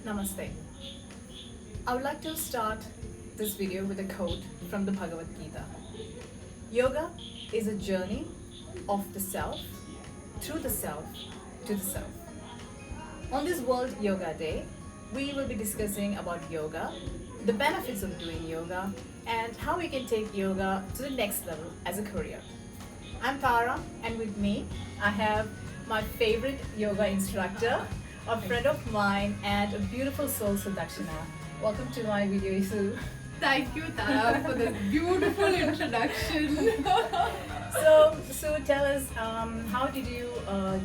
Namaste. I would like to start this video with a quote from the Bhagavad Gita. Yoga is a journey of the self, through the self, to the self. On this World Yoga Day, we will be discussing about yoga, the benefits of doing yoga, and how we can take yoga to the next level as a career. I'm Tara, and with me, I have my favorite yoga instructor, a friend of mine, and a beautiful soul, Sudakshana. Welcome to my video, Isu. Thank you, Tara, for this beautiful introduction. So tell us, how did you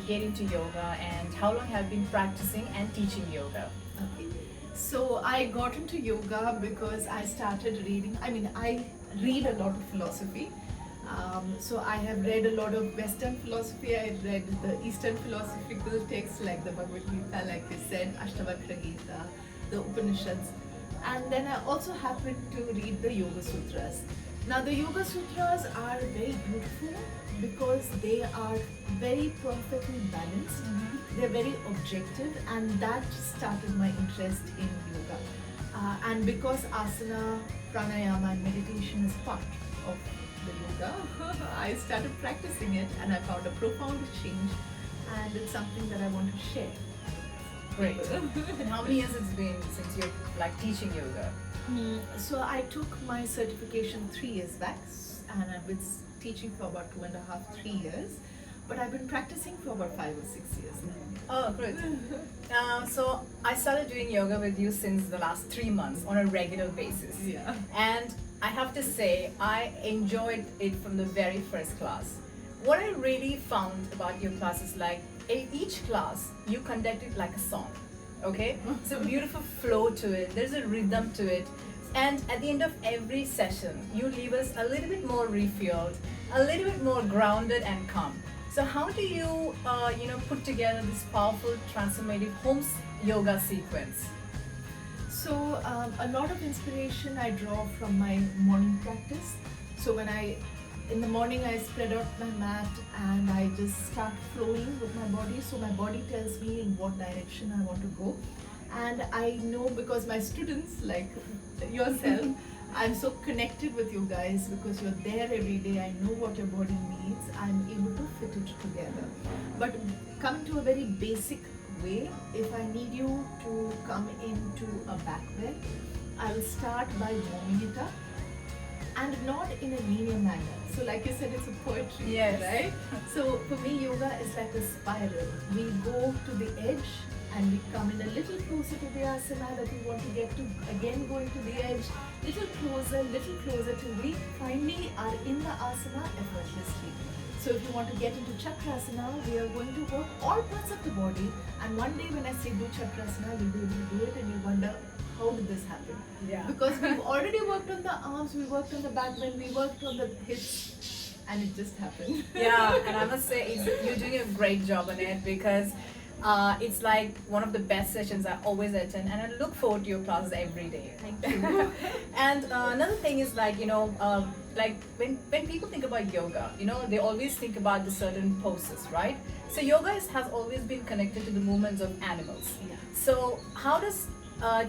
get into yoga, and how long have you been practicing and teaching yoga? Okay. So I got into yoga because I started reading. I read a lot of philosophy. So I have read a lot of Western philosophy. I read the Eastern philosophical texts like the Bhagavad Gita, like you said, Ashtavakra Gita, the Upanishads. And then I also happened to read the Yoga Sutras. Now the Yoga Sutras are very beautiful because they are very perfectly balanced. They're very objective, and that started my interest in yoga. And because asana, pranayama and meditation is part of the yoga, I started practicing it and I found a profound change, and it's something that I want to share. Great. And how many years it's been since you're teaching yoga? So I took my certification 3 years back, and I've been teaching for about 2.5, 3 years. But I've been practicing for about 5 or 6 years now. Oh, great. So I started doing yoga with you since the last 3 months on a regular basis. Yeah. And I have to say, I enjoyed it from the very first class. What I really found about your class is in each class, you conduct it like a song. Okay? It's a beautiful flow to it. There's a rhythm to it. And at the end of every session, you leave us a little bit more refueled, a little bit more grounded and calm. So how do you, put together this powerful, transformative home yoga sequence? So a lot of inspiration I draw from my morning practice. So in the morning I spread out my mat and I just start flowing with my body. So my body tells me in what direction I want to go. And I know, because my students like yourself, I'm so connected with you guys because you're there every day. I know what your body needs. I'm able to fit it together. But coming to a very basic way, if I need you to come into a back bend, I will start by warming it up, and not in a linear manner. So like you said, it's a poetry, yes, right? So for me, yoga is like a spiral. We go to the edge and we come in a little closer to the asana that we want to get to, again going to the edge, little closer till we finally are in the asana effortlessly. So if you want to get into chakrasana, we are going to work all parts of the body, and one day when I say do chakrasana, you'll be able to do it and you wonder, how did this happen? Yeah. Because we've already worked on the arms, we worked on the back bend, we worked on the hips, and it just happened. Yeah, and I must say, you're doing a great job on it, because it's like one of the best sessions I always attend, and I look forward to your classes every day. Thank you. And another thing is when people think about yoga, they always think about the certain poses, right? So yoga has always been connected to the movements of animals. Yeah. So how does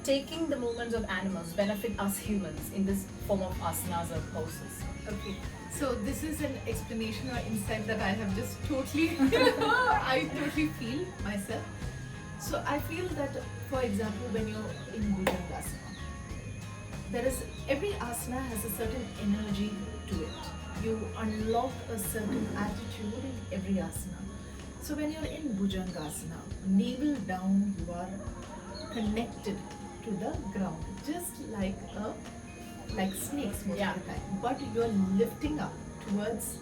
taking the movements of animals benefit us humans in this form of asanas or poses? Okay, so this is an explanation or insight that I have just totally, I totally feel myself. So I feel that, for example, when you're in Bhujangasana, every asana has a certain energy to it. You unlock a certain attitude in every asana. So when you're in Bhujangasana, navel down, you are connected to the ground, just like snakes most of the time. But you're lifting up towards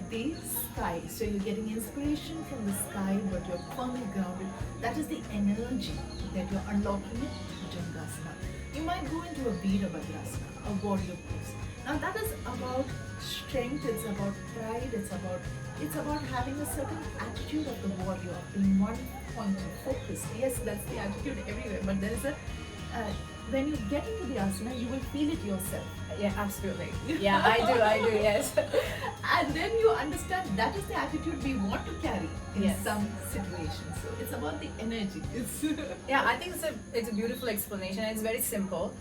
the sky. So you're getting inspiration from the sky, but you're firmly grounded. That is the energy that you're unlocking in Bhujangasana. You might go into a Virabhadrasana, a warrior pose. Now that is about strength, it's about pride, it's about having a certain attitude of the warrior, of being one point of focus. Yes, that's the attitude everywhere, but there is a when you get into the asana, you will feel it yourself. Yeah, absolutely. Yeah, I do, yes. And then you understand that is the attitude we want to carry in Yes. some situations. So it's about the energy. It's Yeah, I think it's a beautiful explanation. It's very simple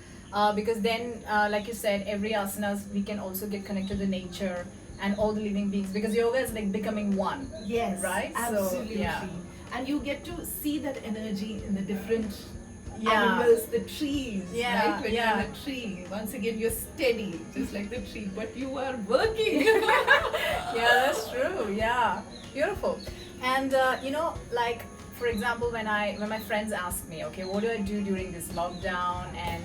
because then, like you said, every asanas we can also get connected to nature and all the living beings because yoga is like becoming one. yes, Right? So, absolutely. yeah. And you get to see that energy in the different Yeah. animals, the trees. Yeah, Right? When yeah. you're in a tree, once again you're steady, just like the tree, but you are working. Yeah, that's true. Yeah, beautiful. And like for example, when my friends ask me, okay, what do I do during this lockdown, and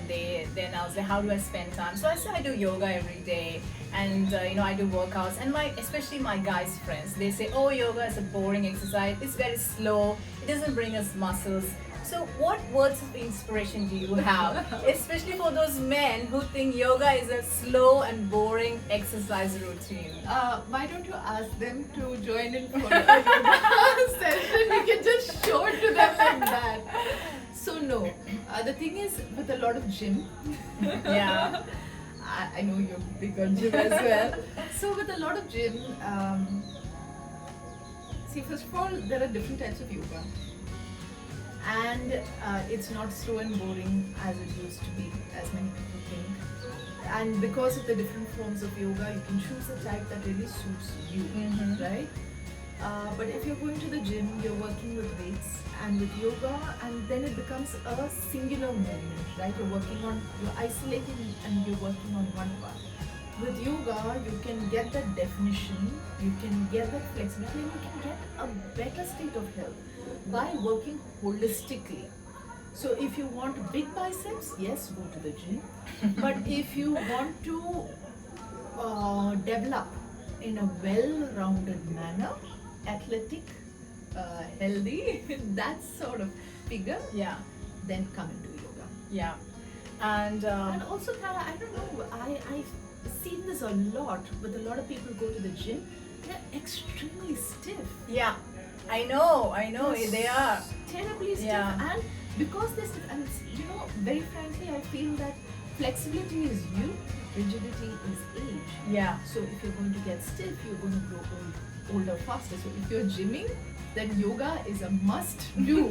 then I'll say, how do I spend time? So I say I do yoga every day, and I do workouts. And especially my guys friends, they say, oh, yoga is a boring exercise. It's very slow. It doesn't bring us muscles. So what words of inspiration do you have, especially for those men who think yoga is a slow and boring exercise routine? Why don't you ask them to join in for a yoga session? You can just show it to them like that. So no, the thing is with a lot of gym. Yeah. I know you're big on gym as well. So with a lot of gym, see, first of all, there are different types of yoga. And it's not slow and boring as it used to be, as many people think. And because of the different forms of yoga, you can choose a type that really suits you, Mhm. right? But if you're going to the gym, you're working with weights and with yoga, and then it becomes a singular movement, right? You're isolating and you're working on one part. With yoga, you can get that definition, you can get that flexibility, and you can get a better state of health by working holistically. So if you want big biceps, yes, go to the gym. But if you want to develop in a well-rounded manner, athletic, healthy, that sort of figure, Yeah. then come into yoga. Yeah. And And also, Tara, I don't know, I've seen this a lot with a lot of people who go to the gym, they're extremely stiff. yeah, I know, they are. Terribly stiff. Yeah. And because they're stiff, and very frankly, I feel that flexibility is youth, rigidity is age. Yeah. So if you're going to get stiff, you're going to grow older faster. So if you're gymming, then yoga is a must do.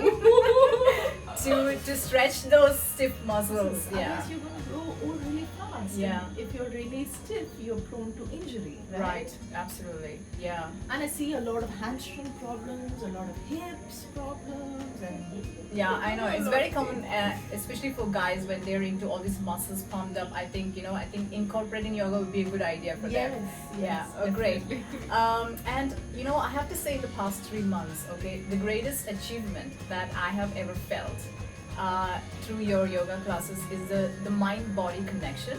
To stretch those stiff muscles. Yeah. Otherwise, you're going to grow old really fast. Yeah. And if you're really stiff, you're prone to injury. Right. Absolutely. Yeah. And I see a lot of hamstring problems, a lot of hips problems, and Yeah, I know. It's very common, especially for guys when they're into all these muscles pumped up. I think incorporating yoga would be a good idea for yes, them. yes, Yeah, great. definitely. And I have to say, in the past 3 months, okay, the greatest achievement that I have ever felt through your yoga classes is the mind-body connection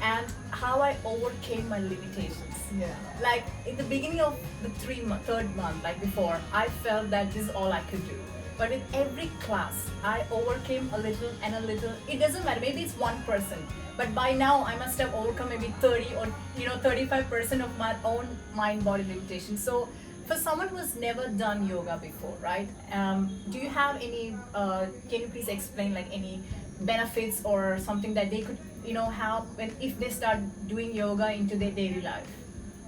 and how I overcame my limitations. Yeah. Like in the beginning of the third month, like before, I felt that this is all I could do. But in every class, I overcame a little and a little. It doesn't matter. Maybe it's 1%, but by now I must have overcome maybe 30 or 35% of my own mind-body limitation. So, for someone who has never done yoga before, right? Do you have any? Can you please explain like any benefits or something that they could have if they start doing yoga into their daily life?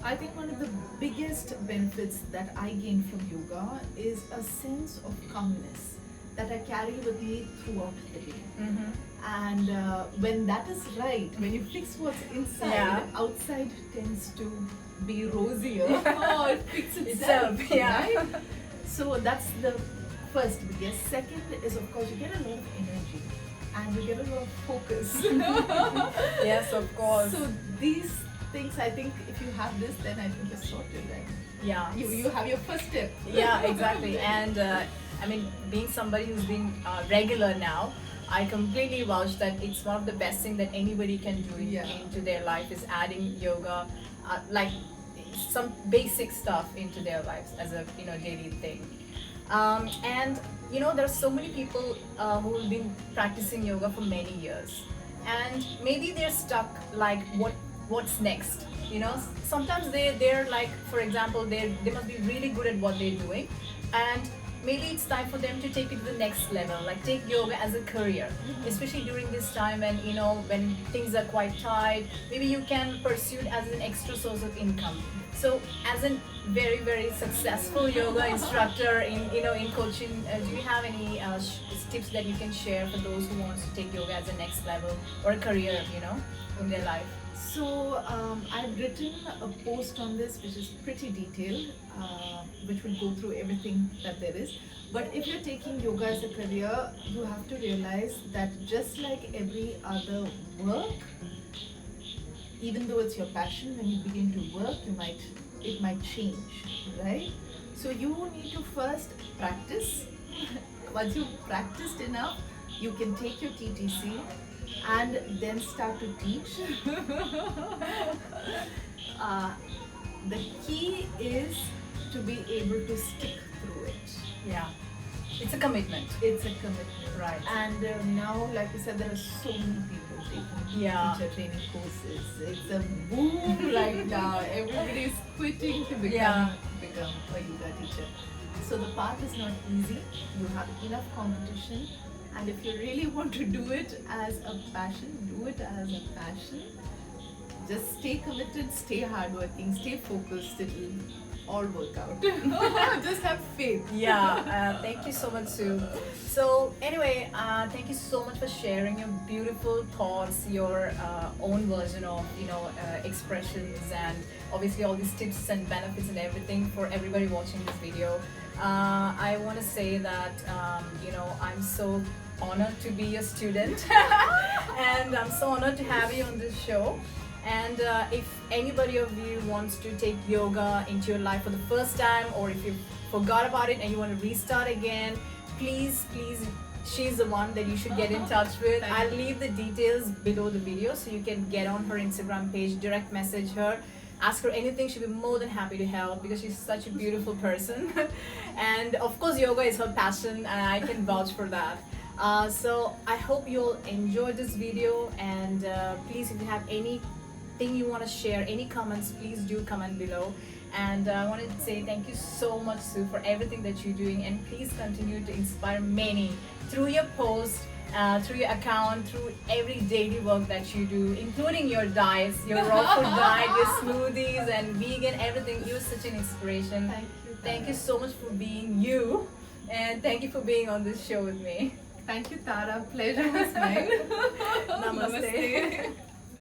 I think one of the biggest benefits that I gain from yoga is a sense of calmness that I carry with me throughout the day. Mm-hmm. And when that is right, when you fix what's inside, Yeah. outside tends to be rosier. Oh, it fixes Itself, itself, yeah. right? So that's the first biggest. Second is, of course, you get a lot of energy and you get a lot of focus. Yes, of course. So these things, I think, if you have this, then I think you're sorted, right? Yeah. You have your first step. Yeah, exactly. And I mean, being somebody who's been regular now, I completely vouch that it's one of the best things that anybody can do Yeah. into their life is adding yoga, like some basic stuff into their lives as a daily thing. And there are so many people who have been practicing yoga for many years, and maybe they're stuck like what's next. Sometimes they're like, for example, they must be really good at what they're doing, and maybe it's time for them to take it to the next level, like take yoga as a career, especially during this time when when things are quite tight. Maybe you can pursue it as an extra source of income. So, as a very successful yoga instructor in coaching, do you have any tips that you can share for those who want to take yoga as a next level or a career, in their life? So I've written a post on this which is pretty detailed, which will go through everything that there is. But if you're taking yoga as a career, you have to realize that just like every other work, even though it's your passion, when you begin to work, it might change, right? So you need to first practice. Once you've practiced enough, you can take your TTC and then start to teach. The key is to be able to stick through it. Yeah, it's a commitment. It's a commitment. Right. And now, like you said, there are so many people taking teacher training courses. It's a boom right now. Everybody is quitting to become a yoga teacher. So the path is not easy. You have enough competition. And if you really want to do it as a passion, do it as a passion. Just stay committed, stay hardworking, stay focused. It'll all work out. Just have faith. Yeah, thank you so much, Sue. So anyway, thank you so much for sharing your beautiful thoughts, your own version of expressions, and obviously all these tips and benefits and everything for everybody watching this video. I want to say that I'm so honored to be your student and I'm so honored to have you on this show. And if anybody of you wants to take yoga into your life for the first time, or if you forgot about it and you want to restart again, please, she's the one that you should get in touch with. I'll leave the details below the video so you can get on her Instagram page, direct message her, ask her anything. She'll be more than happy to help because she's such a beautiful person. And of course, yoga is her passion, and I can vouch for that. So I hope you'll enjoy this video, and please, if you have anything you want to share, any comments, please do comment below. And I wanted to say thank you so much, Sue, for everything that you're doing, and please continue to inspire many through your posts, through your account, through every daily work that you do, including your diets, your raw food diet, your smoothies and vegan, everything. You're such an inspiration. Thank you so much for being you, and thank you for being on this show with me. Thank you, Tara. Pleasure was mine. Namaste.